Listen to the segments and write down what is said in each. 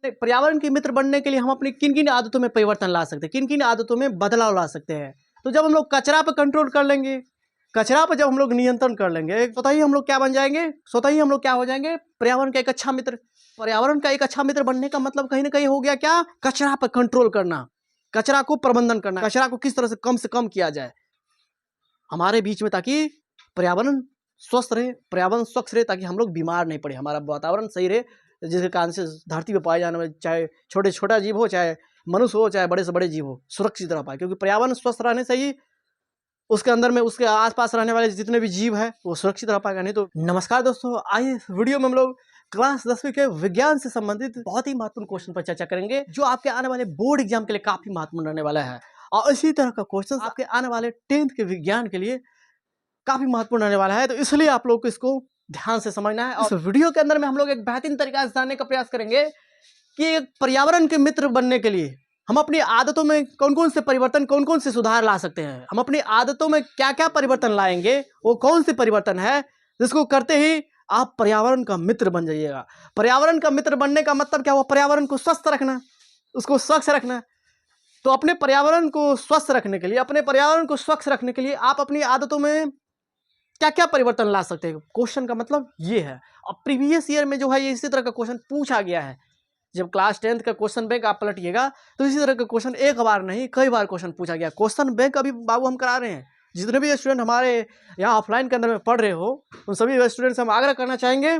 पर्यावरण के मित्र बनने के लिए हम अपनी किन किन आदतों में परिवर्तन ला सकते हैं, किन किन आदतों में बदलाव ला सकते हैं। तो जब हम लोग कचरा पर कंट्रोल कर लेंगे, कचरा पर जब हम लोग नियंत्रण कर लेंगे, स्वतः ही हम लोग क्या बन जाएंगे, स्वतः ही हम लोग क्या हो जाएंगे, पर्यावरण का एक अच्छा मित्र। पर्यावरण का एक अच्छा मित्र बनने का मतलब कहीं ना कहीं हो गया क्या, कचरा पर कंट्रोल करना, कचरा को प्रबंधन करना, कचरा को किस तरह से कम किया जाए हमारे बीच में, ताकि पर्यावरण स्वस्थ रहे, पर्यावरण स्वच्छ रहे, ताकि हम लोग बीमार नहीं पड़े, हमारा वातावरण सही रहे, जिसके कारण से धरती पर पाए जाने वाले चाहे छोटे छोटा जीव हो, चाहे मनुष्य हो, चाहे बड़े से बड़े जीव हो, सुरक्षित रह पाए। क्योंकि पर्यावरण स्वस्थ रहने से ही उसके अंदर में उसके आसपास रहने वाले जितने भी जीव है वो सुरक्षित रह पाएगा। नहीं तो नमस्कार दोस्तों, आइए वीडियो में हम लोग क्लास 10वीं के विज्ञान से संबंधित बहुत ही महत्वपूर्ण क्वेश्चन पर चर्चा करेंगे, जो आपके आने वाले बोर्ड एग्जाम के लिए काफी महत्वपूर्ण रहने वाला है। और इसी तरह का क्वेश्चन आपके आने वाले 10th के विज्ञान के लिए काफी महत्वपूर्ण रहने वाला है। तो इसलिए आप लोग को इसको ध्यान से समझना है। और इस वीडियो के अंदर में हम लोग एक बेहतरीन तरीका से जानने का प्रयास करेंगे कि पर्यावरण के मित्र बनने के लिए हम अपनी आदतों में कौन कौन से परिवर्तन, कौन कौन से सुधार ला सकते हैं। हम अपनी आदतों में क्या क्या परिवर्तन लाएंगे, वो कौन से परिवर्तन है जिसको करते ही आप पर्यावरण का मित्र बन जाइएगा। पर्यावरण का मित्र बनने का मतलब क्या हुआ, पर्यावरण को स्वस्थ रखना, उसको स्वच्छ रखना। तो अपने पर्यावरण को स्वस्थ रखने के लिए, अपने पर्यावरण को स्वच्छ रखने के लिए आप अपनी आदतों में क्या क्या परिवर्तन ला सकते हैं। क्वेश्चन का मतलब ये है। अब प्रीवियस ईयर में जो है ये इसी तरह का क्वेश्चन पूछा गया है। जब क्लास 10th का क्वेश्चन बैंक आप पलटिएगा तो इसी तरह का क्वेश्चन एक बार नहीं कई बार क्वेश्चन पूछा गया। क्वेश्चन बैंक अभी बाबू हम करा रहे हैं। जितने भी स्टूडेंट हमारे यहाँ ऑफलाइन के अंदर में पढ़ रहे हो उन सभी स्टूडेंट से हम आग्रह करना चाहेंगे,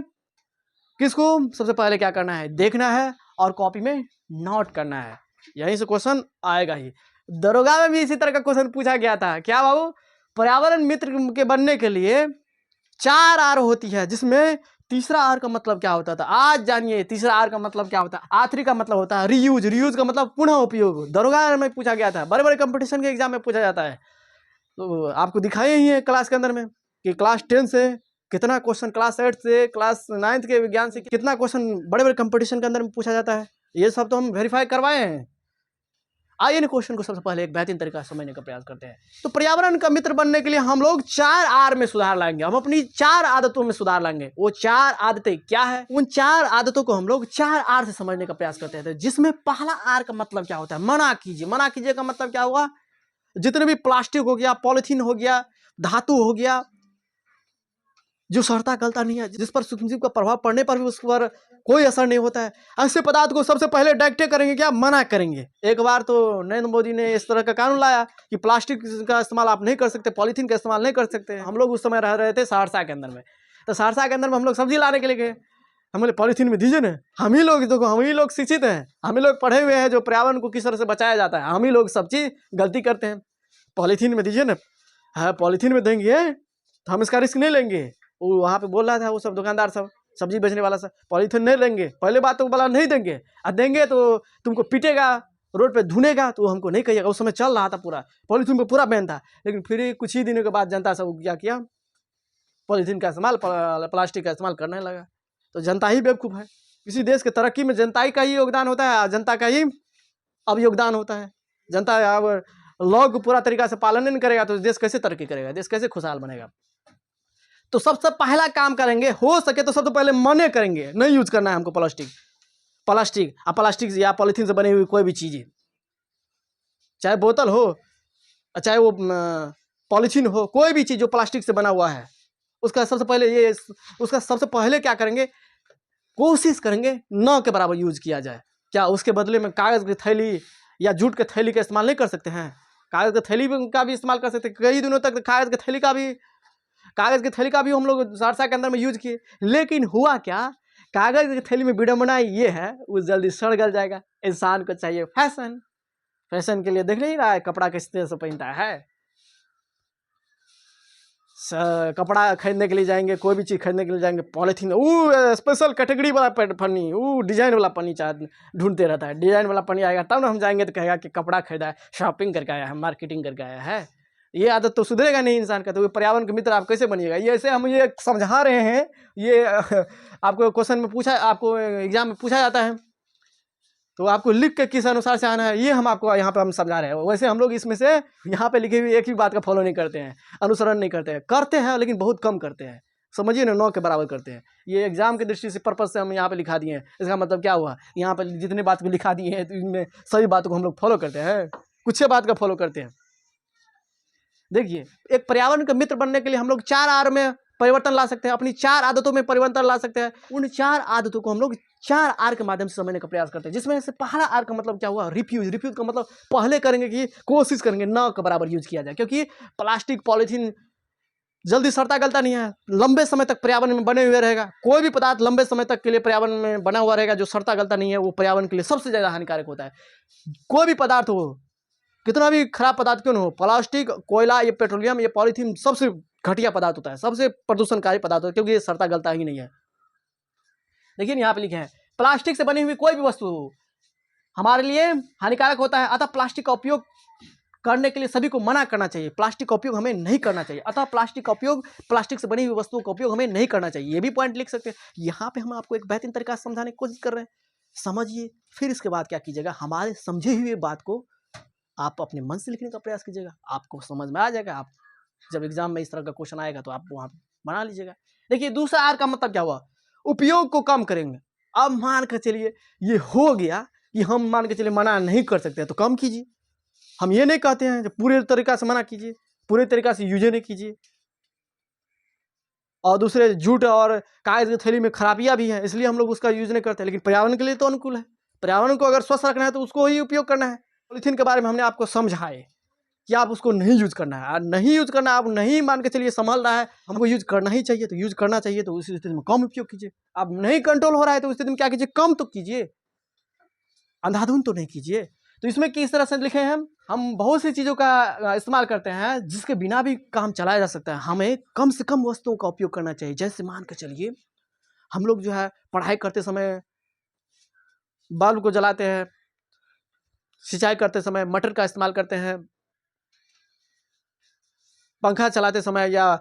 किसको सबसे पहले क्या करना है, देखना है और कॉपी में नोट करना है। यहीं से क्वेश्चन आएगा ही। दरोगा में भी इसी तरह का क्वेश्चन पूछा गया था। क्या बाबू, पर्यावरण मित्र के बनने के लिए 4 आर होती है, जिसमें तीसरा आर का मतलब क्या होता था। आज जानिए तीसरा आर का मतलब क्या होता है। आखिरी का मतलब होता है रीयूज, रीयूज का मतलब पुनः उपयोग। दरोगा में पूछा गया था, बड़े बड़े कंपटीशन के एग्जाम में पूछा जाता है। तो आपको दिखाए ही है क्लास के अंदर में कि क्लास 10 से कितना क्वेश्चन, क्लास 8 से क्लास 9th के विज्ञान से कितना क्वेश्चन बड़े बड़े कंपटीशन के अंदर में पूछा जाता है। ये सब तो हम वेरीफाई करवाए हैं। आइए ना क्वेश्चन को सबसे पहले एक बेहतरीन तरीका से समझने का प्रयास करते हैं। तो पर्यावरण का मित्र बनने के लिए हम लोग 4 आर में सुधार लाएंगे। हम अपनी 4 आदतों में सुधार लाएंगे। वो 4 आदतें क्या है, उन 4 आदतों को हम लोग 4 आर से समझने का प्रयास करते हैं। जिसमें पहला आर का मतलब क्या होता है, मना कीजिए। मना कीजिए का मतलब क्या हुआ, जितने भी प्लास्टिक हो गया, पॉलिथीन हो गया, धातु हो गया, जो सड़ता गलता नहीं है, जिस पर सूक्ष्मजीव का प्रभाव पड़ने पर भी उस पर कोई असर नहीं होता है, ऐसे पदार्थ को सबसे पहले डायरेक्ट करेंगे क्या, मना करेंगे। एक बार तो नरेंद्र मोदी ने इस तरह का कानून लाया कि प्लास्टिक का इस्तेमाल आप नहीं कर सकते, पॉलीथीन का इस्तेमाल नहीं कर सकते। हम लोग उस समय रह रहे थे सहरसा के अंदर में। तो सहरसा के अंदर में हम लोग सब्जी लाने के लिए गए। हम बोले पॉलीथीन में दीजिए ना। हम ही लोग देखो, हम ही लोग शिक्षित हैं, हम ही लोग पढ़े हुए हैं जो पर्यावरण को किस तरह से बचाया जाता है। हम ही लोग सब चीज गलती करते हैं। पॉलीथीन में दीजिए ना। हाँ, पॉलीथीन में देंगे तो हम इसका रिस्क नहीं लेंगे। वो वहाँ पे बोल रहा था वो सब दुकानदार सब, सब्जी बेचने वाला सब, पॉलीथीन नहीं लेंगे। पहले बात तो बोला नहीं देंगे, और देंगे तो तुमको पीटेगा, रोड पे धुनेगा, तो हमको नहीं कहिएगा। उस समय चल रहा था पूरा पॉलीथीन पे पूरा बैन था। लेकिन फिर कुछ ही दिनों के बाद जनता सब क्या किया, पॉलीथीन का इस्तेमाल, प्लास्टिक का इस्तेमाल करने लगा। तो जनता ही बेवकूफ़ है। किसी देश की तरक्की में जनता ही का ही योगदान होता है, जनता का ही अब योगदान होता है। जनता अब लॉ को पूरा तरीका से पालन नहीं करेगा तो देश कैसे तरक्की करेगा, देश कैसे खुशहाल बनेगा। तो सबसे पहला काम करेंगे, हो सके तो सबसे पहले मने करेंगे, नहीं यूज करना है हमको प्लास्टिक प्लास्टिक या पॉलीथीन से बनी हुई कोई भी चीज़ें, चाहे बोतल हो चाहे वो पॉलीथीन हो, कोई भी चीज़ जो प्लास्टिक से बना हुआ है, उसका सबसे पहले क्या करेंगे, कोशिश करेंगे न के बराबर यूज किया जाए। क्या उसके बदले में कागज़ की थैली या जूट के थैली का इस्तेमाल नहीं कर सकते हैं? कागज़ की थैली का भी इस्तेमाल कर सकते हैं। कई दिनों तक कागज़ की थैली का भी हम लोग सहरसा के अंदर में यूज किए। लेकिन हुआ क्या, कागज़ की थैली में विडम्बना ये है वो जल्दी सड़ गल जाएगा। इंसान को चाहिए फैशन के लिए देख नहीं रहा है कपड़ा किस तरह से पहनता है। कपड़ा खरीदने के लिए जाएंगे, कोई भी चीज़ खरीदने के लिए जाएंगे, पॉलीथीन वो स्पेशल कैटेगरी वाला पन्नी, वो डिजाइन वाला पन्नी ढूंढते रहता है। डिजाइन वाला पन्नी आएगा तब ना हम जाएंगे तो कहेगा कि कपड़ा खरीदा है, शॉपिंग करके आया है, मार्केटिंग करके आया है। ये आदत तो सुधरेगा नहीं इंसान का। तो पर्यावरण के मित्र आप कैसे बनिएगा। ये ऐसे हम ये समझा रहे हैं, ये आपको क्वेश्चन में पूछा, आपको एग्जाम में पूछा जाता है तो आपको लिख के किस अनुसार से आना है ये हम आपको यहाँ पे हम समझा रहे हैं। वैसे हम लोग इसमें से यहाँ पे लिखी हुई एक भी बात का फॉलो नहीं करते हैं, अनुसरण नहीं करते हैं, करते हैं लेकिन बहुत कम करते हैं। समझिए ना, 9 के बराबर करते हैं। ये एग्जाम की दृष्टि से पर्पज से हम यहाँ पे लिखा दिए हैं। इसका मतलब क्या हुआ, यहाँ पर जितने बात को लिखा दिए हैं तो इनमें सभी बातों को हम लोग फॉलो करते हैं, कुछ बात का फॉलो करते हैं। देखिए, एक पर्यावरण का मित्र बनने के लिए हम लोग 4 आर में परिवर्तन ला सकते हैं, अपनी 4 आदतों में परिवर्तन ला सकते हैं। उन 4 आदतों को हम लोग 4 आर के माध्यम से समझने का प्रयास करते हैं, जिसमें से पहला आर का मतलब क्या हुआ, रिफ्यूज। रिफ्यूज का मतलब पहले करेंगे कि कोशिश करेंगे न के बराबर यूज किया जाए, क्योंकि प्लास्टिक पॉलीथीन जल्दी सड़ता गलता नहीं है, लंबे समय तक पर्यावरण में बने हुए रहेगा। कोई भी पदार्थ लंबे समय तक के लिए पर्यावरण में बना हुआ रहेगा जो सड़ता गलता नहीं है, वो पर्यावरण के लिए सबसे ज़्यादा हानिकारक होता है। कोई भी पदार्थ हो, कितना भी खराब पदार्थ क्यों न हो, प्लास्टिक, कोयला, ये पेट्रोलियम, ये पॉलीथीन सबसे घटिया पदार्थ होता है, सबसे प्रदूषणकारी पदार्थ होता है, क्योंकि ये सड़ता गलता ही नहीं है। देखिए यहाँ पे लिखे हैं, प्लास्टिक से बनी हुई कोई भी वस्तु हमारे लिए हानिकारक होता है, अतः प्लास्टिक का उपयोग करने के लिए सभी को मना करना चाहिए। प्लास्टिक का उपयोग हमें नहीं करना चाहिए, अतः प्लास्टिक का उपयोग, प्लास्टिक से बनी हुई वस्तुओं का उपयोग हमें नहीं करना चाहिए। ये भी पॉइंट लिख सकते हैं। यहाँ पे हम आपको एक बेहतरीन तरीका से समझाने की कोशिश कर रहे हैं, समझिए। फिर इसके बाद क्या कीजिएगा, हमारे समझे हुए बात को आप अपने मन से लिखने का प्रयास कीजिएगा, आपको समझ में आ जाएगा। आप जब एग्जाम में इस तरह का क्वेश्चन आएगा तो आप वहाँ बना लीजिएगा। देखिए, दूसरा आर का मतलब क्या हुआ, उपयोग को कम करेंगे। अब मान के चलिए ये हो गया कि हम मान के चलिए मना नहीं कर सकते, तो कम कीजिए। हम ये नहीं कहते हैं कि पूरे तरीका से मना कीजिए, पूरे तरीका से यूज नहीं कीजिए। और दूसरे, जूट और कागज की थैली में खराबियां भी हैं, इसलिए हम लोग उसका यूज नहीं करते, लेकिन पर्यावरण के लिए तो अनुकूल है। पर्यावरण को अगर स्वस्थ रखना है तो उसको ही उपयोग करना है। पॉलीथीन के बारे में हमने आपको समझाए कि आप उसको नहीं यूज करना है, और नहीं यूज करना, आप नहीं मान के चलिए संभल रहा है, हमको यूज करना ही चाहिए, तो यूज करना चाहिए, तो उस स्थिति में कम उपयोग कीजिए। अब नहीं कंट्रोल हो रहा है तो उस स्थिति में क्या कीजिए, कम तो कीजिए, अंधाधुंध तो नहीं कीजिए। तो इसमें किस तरह से लिखे हैं, हम बहुत सी चीज़ों का इस्तेमाल करते हैं जिसके बिना भी काम चलाया जा सकता है। हमें कम से कम वस्तुओं का उपयोग करना चाहिए। जैसे मान के चलिए हम लोग जो है पढ़ाई करते समय बल्ब को जलाते हैं, सिंचाई करते समय मटर का इस्तेमाल करते हैं, पंखा चलाते समय, या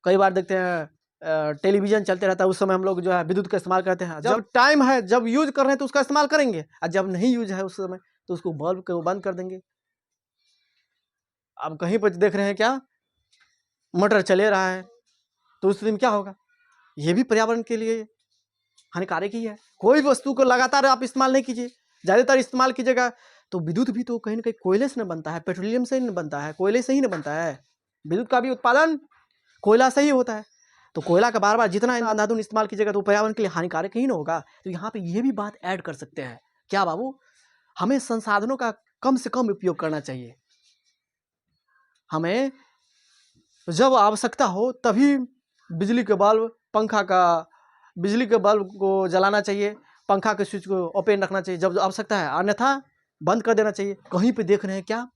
कई बार देखते हैं टेलीविज़न चलते रहता है, उस समय हम लोग जो है विद्युत का इस्तेमाल करते हैं। जब टाइम है, जब यूज कर रहे हैं तो उसका इस्तेमाल करेंगे, और जब नहीं यूज है उस समय तो उसको बल्ब को बंद कर देंगे। अब कहीं पर देख रहे हैं क्या, मटर चले रहा है, तो उस स्थिति में क्या होगा, ये भी पर्यावरण के लिए हानिकारक ही है। कोई भी वस्तु को लगातार आप इस्तेमाल नहीं कीजिए, ज़्यादातर इस्तेमाल कीजिएगा तो विद्युत भी तो कहीं ना कहीं कोयले से न बनता है, पेट्रोलियम से नहीं बनता है, कोयले से ही न बनता है। विद्युत का भी उत्पादन कोयला से ही होता है। तो कोयला का बार बार जितना अंधाधुंध इस्तेमाल कीजिएगा तो पर्यावरण के लिए हानिकारक ही ना होगा। तो यहाँ पे ये भी बात ऐड कर सकते हैं, क्या बाबू, हमें संसाधनों का कम से कम उपयोग करना चाहिए। हमें जब आवश्यकता हो तभी बिजली के बल्ब, पंखा का, बिजली के बल्ब को जलाना चाहिए, पंखा के स्विच को ओपन रखना चाहिए जब आवश्यकता है, अन्यथा बंद कर देना चाहिए। कहीं पे देख रहे हैं क्या,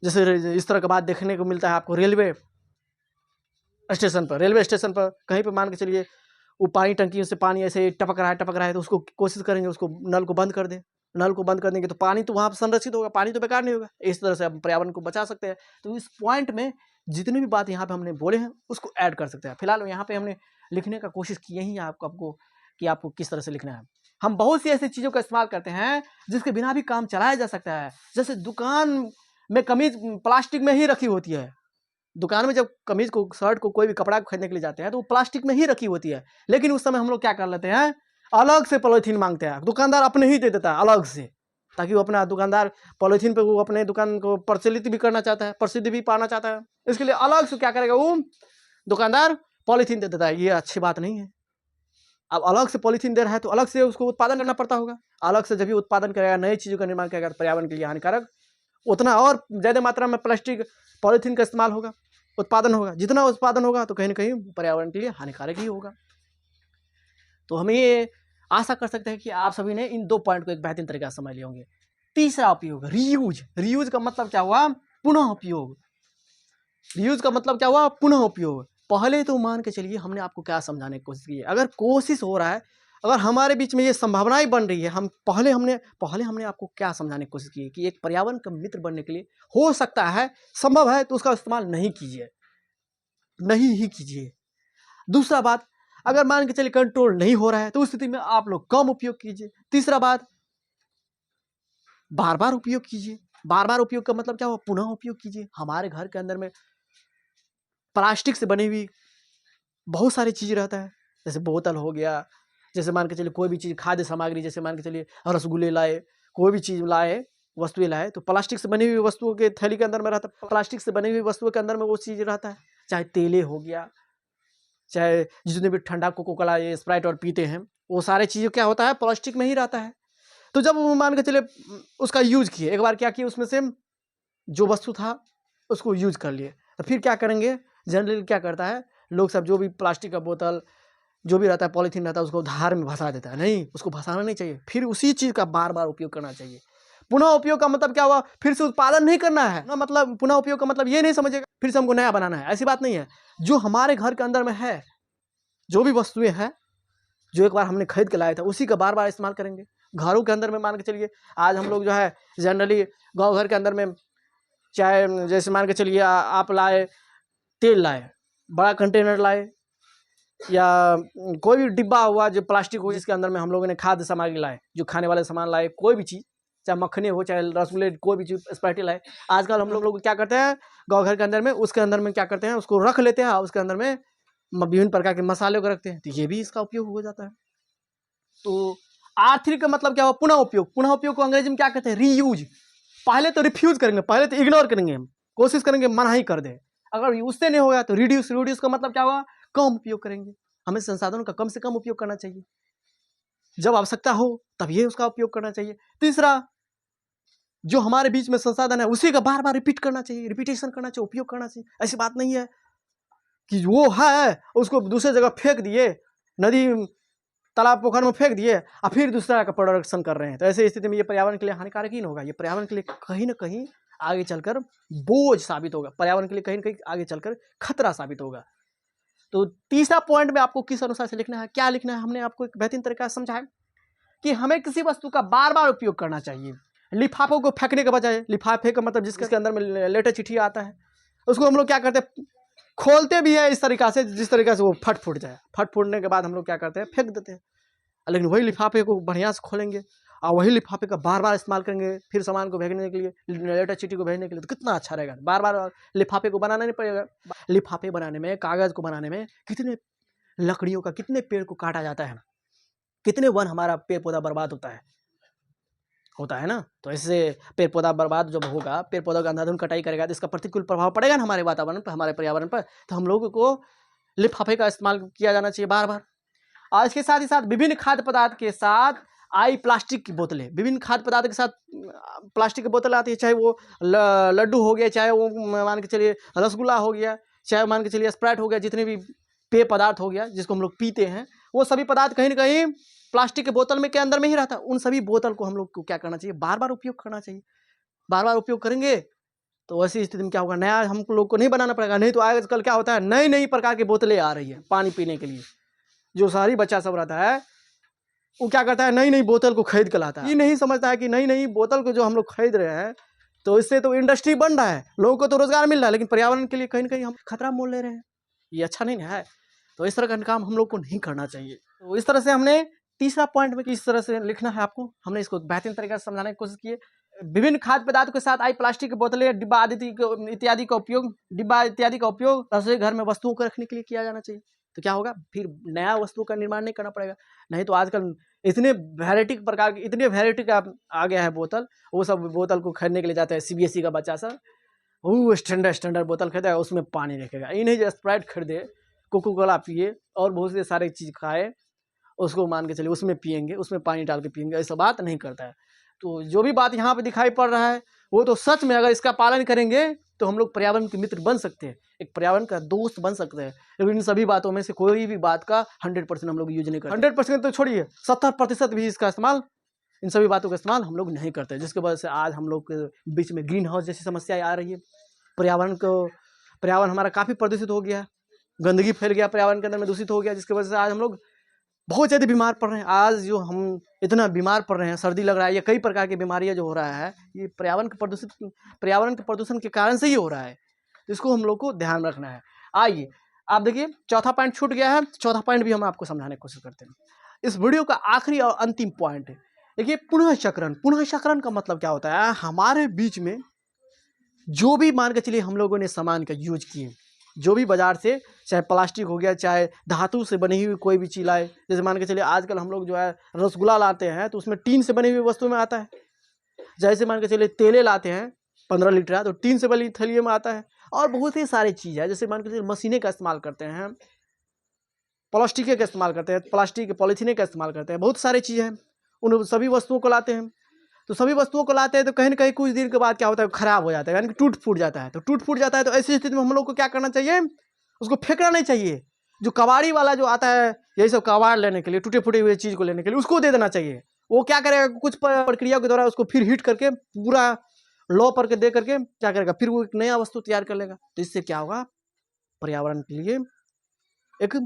जैसे इस तरह का बात देखने को मिलता है आपको रेलवे स्टेशन पर कहीं पे मान के चलिए वो पानी टंकियों से पानी ऐसे टपक रहा है तो उसको कोशिश करेंगे, उसको नल को बंद कर दें। नल को बंद कर देंगे तो पानी तो वहाँ पर संरक्षित होगा, पानी तो बेकार नहीं होगा। इस तरह से हम पर्यावरण को बचा सकते हैं। तो इस पॉइंट में जितनी भी बात यहाँ पे हमने बोले हैं उसको ऐड कर सकते हैं। फिलहाल यहाँ पे हमने लिखने का कोशिश की यही है आपको कि आपको किस तरह से लिखना है। हम बहुत सी ऐसी चीज़ों का इस्तेमाल करते हैं जिसके बिना भी काम चलाया जा सकता है। जैसे दुकान में कमीज प्लास्टिक में ही रखी होती है। दुकान में जब कमीज को, शर्ट को, कोई भी कपड़ा खरीदने के लिए जाते हैं तो वो प्लास्टिक में ही रखी होती है, लेकिन उस समय हम लोग क्या कर लेते हैं, अलग से पॉलीथीन मांगते हैं। दुकानदार अपने ही दे देता है अलग से, ताकि वो अपना दुकानदार पॉलीथीन पे वो अपने दुकान को प्रचलित भी करना चाहता है, प्रसिद्धि भी पाना चाहता है। इसके लिए अलग से क्या करेगा, वो दुकानदार पॉलीथीन दे देता है। ये अच्छी बात नहीं है। अब अलग से पॉलीथीन दे रहा है तो अलग से उसको उत्पादन करना पड़ता होगा। अलग से जब भी उत्पादन करेगा, नई चीज़ों का निर्माण करेगा तो पर्यावरण के लिए हानिकारक उतना और ज़्यादा मात्रा में प्लास्टिक पॉलीथीन का इस्तेमाल होगा, उत्पादन होगा। जितना उत्पादन होगा तो कहीं ना कहीं पर्यावरण के लिए हानिकारक ही होगा। तो हम ये आशा कर सकते हैं कि आप सभी ने इन 2 पॉइंट को एक बेहतरीन तरीके से समझ लिए होंगे। तीसरा उपयोग, रीयूज। रीयूज का मतलब क्या हुआ, पुनः उपयोग। रीयूज का मतलब क्या हुआ, पुनः उपयोग। पहले तो मान के चलिए हमने आपको क्या समझाने की कोशिश की है, अगर कोशिश हो रहा है, अगर हमारे बीच में ये संभावनाएं बन रही है, हम पहले हमने आपको क्या समझाने की कोशिश की है कि एक पर्यावरण का मित्र बनने के लिए हो सकता है, संभव है, तो उसका इस्तेमाल नहीं कीजिए, नहीं ही कीजिए। दूसरा बात, अगर मान के चलिए कंट्रोल नहीं हो रहा है तो उस स्थिति में आप लोग कम उपयोग कीजिए। तीसरा बात, बार बार उपयोग कीजिए। बार बार उपयोग का मतलब क्या हुआ, पुनः उपयोग कीजिए। हमारे घर के अंदर में प्लास्टिक से बनी हुई बहुत सारी चीज़ रहता है, जैसे बोतल हो गया, जैसे मान के चलिए कोई भी चीज़ खाद्य सामग्री, जैसे मान के चलिए रसगुल्ले लाए, कोई भी चीज़ लाए, वस्तुएं लाए, तो प्लास्टिक से बनी हुई वस्तुओं के थैली के अंदर में रहता है, प्लास्टिक से बनी हुई वस्तुओं के अंदर में वो चीज़ रहता है। चाहे तेले हो गया, चाहे जितने भी ठंडा कोको कोला, ये स्प्राइट और पीते हैं, वो सारे चीज़ें क्या होता है, प्लास्टिक में ही रहता है। तो जब वो मान के चलिए उसका यूज किए, एक बार क्या किए, उसमें से जो वस्तु था उसको यूज कर लिए, तो फिर क्या करेंगे, जनरली क्या करता है लोग सब, जो भी प्लास्टिक का बोतल जो भी रहता है, पॉलीथीन रहता है, उसको धार में भसा देता है। नहीं, उसको भसाना नहीं चाहिए, फिर उसी चीज़ का बार बार उपयोग करना चाहिए। पुनः उपयोग का मतलब क्या हुआ, फिर से उत्पादन नहीं करना है ना, मतलब पुनः उपयोग का मतलब ये नहीं समझेगा फिर से हमको नया बनाना है, ऐसी बात नहीं है। जो हमारे घर के अंदर में है, जो भी वस्तुएं हैं, जो एक बार हमने खरीद के लाया था, उसी का बार बार इस्तेमाल करेंगे। घरों के अंदर में मान के चलिए, आज हम लोग जो है जनरली गाँव घर के अंदर में, चाहे जैसे मान के चलिए आप लाए तेल, लाए बड़ा कंटेनर लाए, या कोई भी डिब्बा हुआ जो प्लास्टिक हो, जिसके अंदर में हम लोगों ने खाद्य सामग्री लाए, जो खाने वाले सामान लाए, कोई भी चीज़, चाहे मक्खने हो, चाहे रसगुल्ले, कोई भी चीज़, स्प्राइट लाए, आजकल हम लोग क्या करते हैं गाँव घर के अंदर में, उसके अंदर में क्या करते हैं, उसको रख लेते हैं, उसके अंदर में विभिन्न प्रकार के मसाले को रखते हैं, तो ये भी इसका उपयोग हो जाता है। तो आर्थिक का मतलब क्या हुआ, पुनः उपयोग। पुनः उपयोग को अंग्रेजी में क्या कहते हैं, रीयूज। पहले तो रिफ्यूज करेंगे, पहले तो इग्नोर करेंगे, हम कोशिश करेंगे मना ही कर दे। अगर उससे नहीं होगा तो रिड्यूस। रिड्यूस का मतलब क्या हुआ, कम उपयोग करेंगे। हमें संसाधनों का कम से कम उपयोग करना चाहिए, जब आवश्यकता हो तब ये उसका उपयोग करना चाहिए। तीसरा, जो हमारे बीच में संसाधन है उसी का बार बार रिपीट करना चाहिए, रिपीटेशन करना चाहिए, उपयोग करना चाहिए। ऐसी बात नहीं है कि वो है उसको दूसरे जगह फेंक दिए, नदी तालाब पोखर में फेंक दिए और फिर दूसरा का प्रोडक्शन कर रहे हैं, तो ऐसी स्थिति में ये पर्यावरण के लिए हानिकारक ही नहीं होगा, ये पर्यावरण के लिए कहीं ना कहीं आगे चलकर बोझ साबित होगा, पर्यावरण के लिए कहीं ना कहीं आगे चलकर खतरा साबित होगा। तो तीसरा पॉइंट में आपको किस अनुसार से लिखना है, क्या लिखना है, हमने आपको एक बेहतरीन तरीका से समझाया कि हमें किसी वस्तु का बार बार उपयोग करना चाहिए। लिफाफों को फेंकने के बजाय, लिफाफे का मतलब जिसके अंदर में लेटर चिट्ठी आता है, उसको हम लोग क्या करते हैं, खोलते भी है इस तरीका से, जिस तरीके से वो फट फूट जाए। फट फूटने के बाद हम लोग क्या करते हैं, फेंक देते हैं। लेकिन वही लिफाफे को बढ़िया से खोलेंगे और वही लिफाफे का बार बार इस्तेमाल करेंगे, फिर सामान को भेजने के लिए, लेटर चिट्ठी को भेजने के लिए, तो कितना अच्छा रहेगा। बार बार लिफाफे को बनाना नहीं पड़ेगा। लिफाफे बनाने में, कागज़ को बनाने में कितने लकड़ियों का, कितने पेड़ को काटा जाता है ना, कितने वन हमारा पेड़ पौधा बर्बाद होता है ना। तो ऐसे पेड़ पौधा बर्बाद जब होगा, पेड़ पौधा का अंधाधुंध कटाई करेगा, तो इसका प्रतिकूल प्रभाव पड़ेगा ना हमारे वातावरण पर, हमारे पर्यावरण पर। तो हम लोगों को लिफाफे का इस्तेमाल किया जाना चाहिए बार बार। और इसके साथ ही साथ विभिन्न खाद्य पदार्थ के साथ आई प्लास्टिक की बोतलें, विभिन्न खाद्य पदार्थ के साथ प्लास्टिक की बोतल आती है, चाहे वो लड्डू हो गया, चाहे वो मान के चलिए रसगुल्ला हो गया, चाहे मान के चलिए स्प्राइट हो गया, जितने भी पेय पदार्थ हो गया जिसको हम लोग पीते हैं, वो सभी पदार्थ कहीं ना कहीं प्लास्टिक के बोतल में के अंदर में ही रहता है। उन सभी बोतल को हम लोग को क्या करना चाहिए, बार बार उपयोग करना चाहिए। बार बार उपयोग करेंगे तो ऐसी स्थिति में क्या होगा, नया हम लोग को नहीं बनाना पड़ेगा। नहीं तो आजकल क्या होता है, नई नई प्रकार की बोतलें आ रही है पानी पीने के लिए। जो शहरी बच्चा सब रहता है वो क्या करता है, नई नई बोतल को खरीद कर लाता है। ये नहीं समझता है कि नई नई बोतल को जो हम लोग खरीद रहे हैं, तो इससे तो इंडस्ट्री बन रहा है, लोगों को तो रोजगार मिल रहा है, लेकिन पर्यावरण के लिए कहीं ना कहीं हम खतरा मोल ले रहे हैं। ये अच्छा नहीं है। तो इस तरह का काम हम लोग को नहीं करना चाहिए। तो इस तरह से हमने तीसरा पॉइंट में किस तरह से लिखना है आपको, हमने इसको बेहतरीन तरीके से समझाने की कोशिश की है। विभिन्न खाद्य पदार्थों के साथ आई प्लास्टिक की बोतलें, डिब्बा आदि इत्यादि का उपयोग, डिब्बा इत्यादि का उपयोग रसोई घर में वस्तुओं को रखने के लिए किया जाना चाहिए। तो क्या होगा, फिर नया वस्तु का निर्माण नहीं करना पड़ेगा। नहीं तो आजकल इतने वैरायटी प्रकार के, इतने वैरायटी का आ गया है बोतल, वो सब बोतल को खरीदने के लिए जाते हैं सीबीएसई का बच्चा सब, वो स्टैंडर्ड बोतल खरीदा, उसमें पानी रखेगा। ये नहीं जो स्प्राइट खरीदे, कोको कोला पिए और बहुत से सारे चीज़ खाए, उसको मान के चलिए उसमें पियेंगे, उसमें पानी डाल के पियेंगे, ऐसा बात नहीं करता है। तो जो भी बात यहाँ पे दिखाई पड़ रहा है वो तो सच में अगर इसका पालन करेंगे तो हम लोग पर्यावरण के मित्र बन सकते हैं, एक पर्यावरण का दोस्त बन सकते हैं। लेकिन इन सभी बातों में से कोई भी बात का 100% हम लोग यूज नहीं करते। 100% तो छोड़िए, 70% भी इसका इस्तेमाल, इन सभी बातों का इस्तेमाल हम लोग नहीं करते, जिसकी वजह से आज हम लोग के बीच में ग्रीन हाउस जैसी समस्याएं आ रही है। पर्यावरण हमारा काफ़ी प्रदूषित हो गया, गंदगी फैल गया, पर्यावरण के अंदर में दूषित हो गया, जिसकी वजह से आज हम लोग बहुत ज़्यादा बीमार पड़ रहे हैं। आज जो हम इतना बीमार पड़ रहे हैं, सर्दी लग रहा है, या कई प्रकार की बीमारियां जो हो रहा है, ये पर्यावरण के प्रदूषण के कारण से ही हो रहा है। तो इसको हम लोग को ध्यान रखना है। आइए आप देखिए, चौथा पॉइंट छूट गया है, चौथा पॉइंट भी हम आपको समझाने की कोशिश करते हैं। इस वीडियो का आखिरी और अंतिम पॉइंट है, देखिए पुनः चक्रण। पुनः चक्रण का मतलब क्या होता है, हमारे बीच में जो भी मान के चलिए हम लोगों ने सामान का यूज किए, जो भी बाजार से चाहे प्लास्टिक हो गया, चाहे धातु से बनी हुई कोई भी चीज़ लाए। जैसे मान के चलिए आजकल हम लोग जो है रसगुल्ला लाते हैं तो उसमें टीन से बनी हुई वस्तु में आता है। जैसे मान के चलिए तेले लाते हैं 15 लीटर तो टीन से बनी थैलियों में आता है। और बहुत ही सारी चीज़ है, जैसे मान के चलिए मशीनें का इस्तेमाल करते हैं, प्लास्टिक का इस्तेमाल करते हैं, प्लास्टिक पॉलीथीन का इस्तेमाल करते हैं, बहुत सारी चीज़ें हैं। उन सभी वस्तुओं को लाते हैं, तो सभी वस्तुओं को लाते हैं तो कहीं ना कहीं कुछ दिन के बाद क्या होता है, खराब हो जाता है, यानी कि टूट फूट जाता है। तो टूट फूट जाता है तो ऐसी स्थिति में हम लोग को क्या करना चाहिए, उसको फेंकना नहीं चाहिए। जो कबाड़ी वाला जो आता है यही सब कबाड़ लेने के लिए, टूटे फूटे हुए चीज़ को लेने के लिए, उसको दे देना चाहिए। वो क्या करेगा, कुछ प्रक्रिया के द्वारा उसको फिर हीट करके पूरा लो पर के दे करके क्या करेगा, फिर वो एक नया वस्तु तैयार कर लेगा। तो इससे क्या होगा, पर्यावरण के लिए एक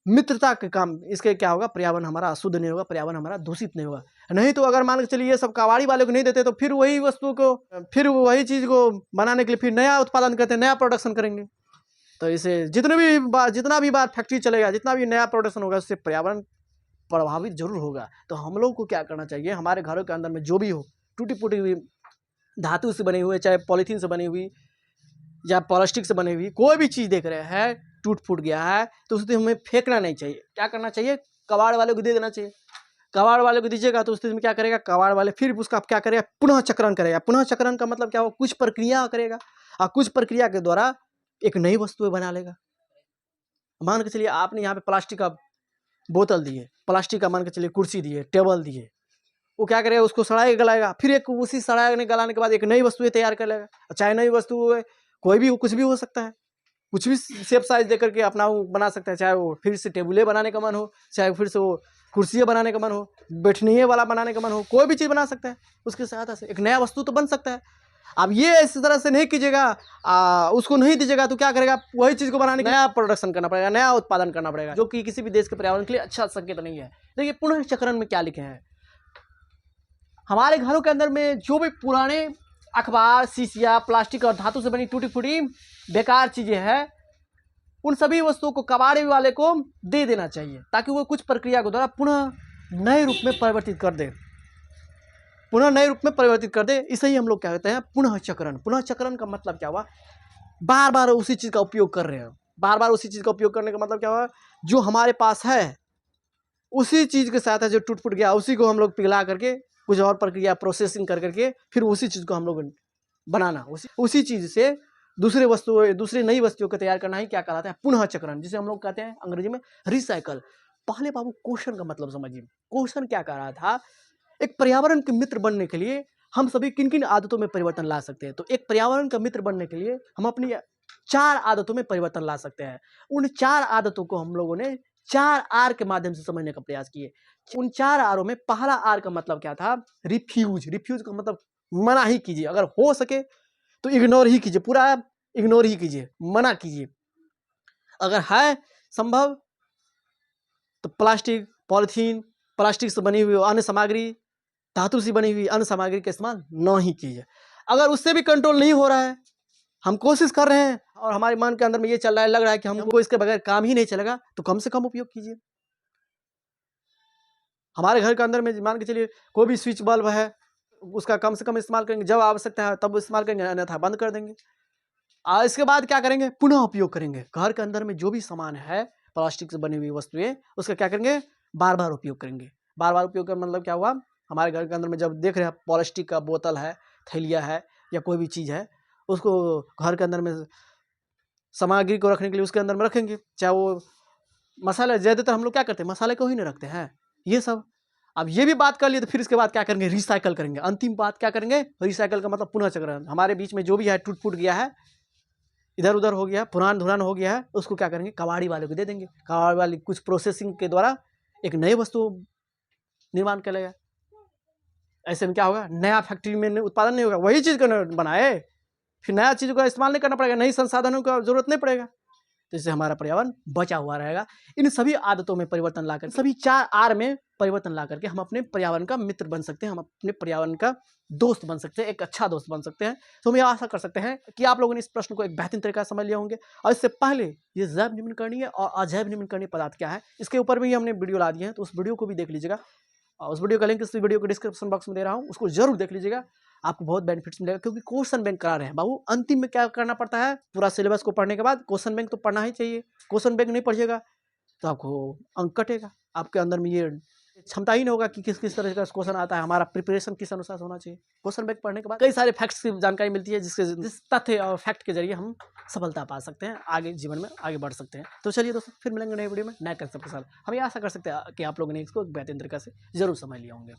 मित्रता के काम, इसके क्या होगा, पर्यावरण हमारा अशुद्ध नहीं होगा, पर्यावरण हमारा दूषित नहीं होगा। नहीं तो अगर मान के चलिए ये सब कबाड़ी वाले को नहीं देते तो फिर वही वस्तु को, फिर वही चीज़ को बनाने के लिए फिर नया उत्पादन करते हैं, नया प्रोडक्शन करेंगे। तो इसे जितना भी बार फैक्ट्री चलेगा, जितना भी नया प्रोडक्शन होगा, उससे पर्यावरण प्रभावित जरूर होगा। तो हम लोग को क्या करना चाहिए, हमारे घरों के अंदर में जो भी हो टूटी फूटी हुई धातु से बनी हुई, चाहे पॉलीथीन से बनी हुई या प्लास्टिक से बनी हुई कोई भी चीज़ देख रहे हैं टूट फूट गया है तो उस हमें फेंकना नहीं चाहिए। क्या करना चाहिए, कबाड़ वाले को दे देना चाहिए। कबाड़ वाले को दीजिएगा तो उस स्थिति में क्या करेगा, कबाड़ वाले फिर उसका क्या करेगा, पुनः चक्रण करेगा। पुनः चक्रण का मतलब क्या हो, कुछ प्रक्रिया करेगा और कुछ प्रक्रिया के द्वारा एक नई वस्तु बना लेगा। मान के चलिए आपने यहाँ पे प्लास्टिक का बोतल दिए, प्लास्टिक का मान के चलिए कुर्सी दिए, टेबल दिए, वो क्या करेगा, उसको सड़ाएगा गलाएगा, फिर एक उसी सड़ाने गलाने के बाद एक नई वस्तु तैयार कर लेगा। चाहे नई वस्तु कोई भी कुछ भी हो सकता है, कुछ भी शेप साइज देकर के अपना वो बना सकता है। चाहे वो फिर से टेबुलें बनाने का मन हो, चाहे फिर से वो कुर्सियाँ बनाने का मन हो, बैठने वाला बनाने का मन हो, कोई भी चीज़ बना सकता है। उसके सहायता से एक नया वस्तु तो बन सकता है। अब ये इस तरह से नहीं कीजिएगा, उसको नहीं दीजिएगा तो क्या करेगा, वही चीज़ को बनाने के नया प्रोडक्शन करना पड़ेगा, नया उत्पादन करना पड़ेगा, जो कि किसी भी देश के पर्यावरण के लिए अच्छा संकेत नहीं है। देखिए पुनः चक्रण में क्या लिखे हैं, हमारे घरों के अंदर में जो भी पुराने अखबार, शीशिया, प्लास्टिक और धातु से बनी टूटी फूटी बेकार चीज़ें हैं, उन सभी वस्तुओं को कबाड़ी वाले को दे देना चाहिए ताकि वो कुछ प्रक्रिया के द्वारा पुनः नए रूप में परिवर्तित कर दे, पुनः नए रूप में परिवर्तित कर दे। इसे ही हम लोग क्या कहते हैं, पुनः चक्रण। पुनः चक्रण का मतलब क्या हुआ, बार बार उसी चीज़ का उपयोग कर रहे हैं। बार बार उसी चीज़ का उपयोग करने का मतलब क्या हुआ, जो हमारे पास है उसी चीज़ के साथ है, जो टूट फूट गया उसी को हम लोग पिघला करके कुछ और प्रक्रिया प्रोसेसिंग कर करके फिर उसी चीज़ को हम लोग बनाना, उसी चीज़ से दूसरी नई वस्तुओं को तैयार करना ही क्या कहलाता है, पुनः चक्रण, जिसे हम लोग कहते हैं अंग्रेजी में रिसाइकल। पहले बाबू क्वेश्चन का मतलब समझिए, क्वेश्चन क्या कह रहा था, एक पर्यावरण के मित्र बनने के लिए हम सभी किन किन आदतों में परिवर्तन ला सकते हैं। तो एक पर्यावरण का मित्र बनने के लिए हम अपनी 4 आदतों में परिवर्तन ला सकते हैं। उन 4 आदतों को हम लोगों ने 4 आर के माध्यम से समझने का प्रयास किए। उन 4 आरों में पहला आर का मतलब क्या था, रिफ्यूज। रिफ्यूज का मतलब मना ही कीजिए, अगर हो सके तो इग्नोर ही कीजिए, पूरा इग्नोर ही कीजिए, मना कीजिए। अगर है संभव तो प्लास्टिक, पॉलीथीन, प्लास्टिक से बनी हुई अन्य सामग्री, धातु से बनी हुई अन्य सामग्री का इस्तेमाल न ही कीजिए। अगर उससे भी कंट्रोल नहीं हो रहा है, हम कोशिश कर रहे हैं और हमारे मन के अंदर में ये चल रहा है, लग रहा है कि हमको इसके बगैर काम ही नहीं चलेगा, तो कम से कम उपयोग कीजिए। हमारे घर के अंदर में मान के चलिए कोई भी स्विच बल्ब है, उसका कम से कम इस्तेमाल करेंगे, जब आवश्यकता है तब इस्तेमाल करेंगे, अन्यथा बंद कर देंगे। इसके बाद क्या करेंगे, पुनः उपयोग करेंगे। घर के अंदर में जो भी सामान है प्लास्टिक से बनी हुई वस्तुएं, उसका क्या करेंगे, बार बार उपयोग करेंगे। बार बार उपयोग का मतलब क्या हुआ, हमारे घर के अंदर में जब देख रहे हैं प्लास्टिक का बोतल है, थैलिया है या कोई भी चीज़ है, उसको घर के अंदर में सामग्री को रखने के लिए उसके अंदर में रखेंगे। चाहे वो मसाले, ज़्यादातर हम लोग क्या करते हैं, मसाले को ही नहीं रखते हैं ये सब। अब ये भी बात कर लिए तो फिर इसके बाद क्या करेंगे, रिसाइकल करेंगे। अंतिम बात क्या करेंगे, रिसाइकल का मतलब पुनः चक्रण। हमारे बीच में जो भी है टूट फूट गया है, इधर उधर हो गया, पुरान धुरान हो गया है, उसको क्या करेंगे, कबाड़ी वाले को दे देंगे। कबाड़ी वाले कुछ प्रोसेसिंग के द्वारा एक नई वस्तु निर्माण कर लेगा। ऐसे में क्या होगा, नया फैक्ट्री में उत्पादन नहीं होगा, वही चीज़ को बनाए, फिर नया चीज़ का इस्तेमाल नहीं करना पड़ेगा, नई संसाधनों का जरूरत नहीं पड़ेगा, तो इससे हमारा पर्यावरण बचा हुआ रहेगा। इन सभी आदतों में परिवर्तन लाकर, सभी 4 आर में परिवर्तन ला करके हम अपने पर्यावरण का मित्र बन सकते हैं, हम अपने पर्यावरण का दोस्त बन सकते हैं, एक अच्छा दोस्त बन सकते हैं। तो हम ये आशा कर सकते हैं कि आप लोगों ने इस प्रश्न को एक बेहतरीन तरीका से समझ लिया होंगे। और इससे पहले ये जैव निम्नकरणीय और अजैव निम्नकरणीय पदार्थ क्या है, इसके ऊपर भी हमने वीडियो ला दिए हैं, तो उस वीडियो को भी देख लीजिएगा। उस वीडियो का लिंक इस वीडियो के डिस्क्रिप्शन बॉक्स में दे रहा हूँ, उसको जरूर देख लीजिएगा, आपको बहुत बेनिफिट्स मिलेगा। क्योंकि क्वेश्चन बैंक करा रहे हैं बाबू, अंतिम में क्या करना पड़ता है, पूरा सिलेबस को पढ़ने के बाद क्वेश्चन बैंक तो पढ़ना ही चाहिए। क्वेश्चन बैंक नहीं पढ़िएगा तो आपको अंक कटेगा, आपके अंदर में ये क्षमता ही नहीं होगा कि किस किस तरह का क्वेश्चन आता है, हमारा प्रिपरेशन किस अनुसार होना चाहिए। क्वेश्चन बैंक पढ़ने के बाद कई सारे फैक्ट्स की जानकारी मिलती है, जिस तथ्य और फैक्ट के जरिए हम सफलता पा सकते हैं, आगे जीवन में आगे बढ़ सकते हैं। तो चलिए दोस्तों, फिर मिलेंगे नए वीडियो में नए कंसेप्ट के साथ। हम ये आशा कर सकते हैं कि आप लोगों ने इसको बेहतरीन तरीके से जरूर समझ लिया होंगे।